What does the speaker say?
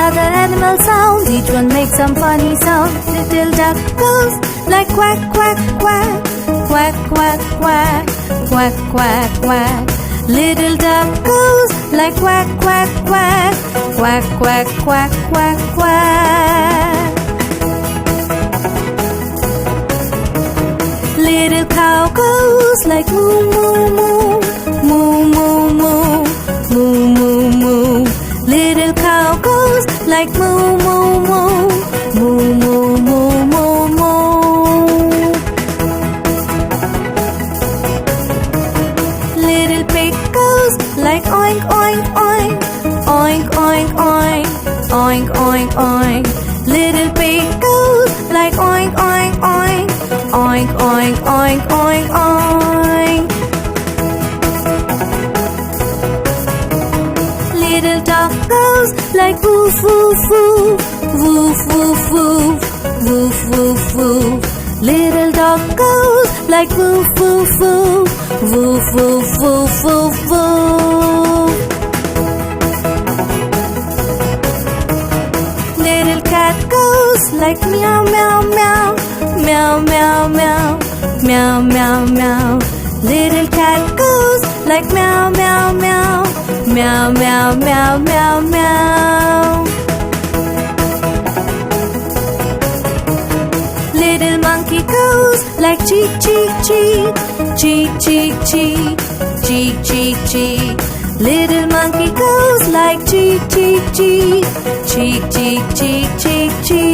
other animal sounds, each one makes some funny sound. Little duck goes like quack, quack, quack, quack, quack, quack, quack, quack, quack. Little duck goes like quack, quack, quack, quack, quack, quack, quack, quack. Little cow goes like moo, moo, moo, moo, moo, moo, moo, moo, moo. Little cow goes like moo, moo, moo, moo, moo, moo, moo, moo. Little pig goes like oink, oink, oink, oink, oink, oink, oink, oink, oink. Little pig goes like oink, oink, oink, oink, oink, oink, oink, oink. Little dog goes like woof, woof, woof, woof, woof, woof, woof, woof, woof. Little dog goes like woof, woof, woof, woof, woof, woof, woof, woof. Little cat goes like meow, meow, meow, meow, meow, meow, meow, meow, meow. Little cat goes like meow, meow, meow, meow, meow, meow, meow, meow. Little monkey goes like cheek, cheek, cheek, cheek, cheek, cheek, cheek, cheek, cheek. Little monkey goes like cheek, cheek, cheek, cheek, cheek, cheek, cheek, cheek.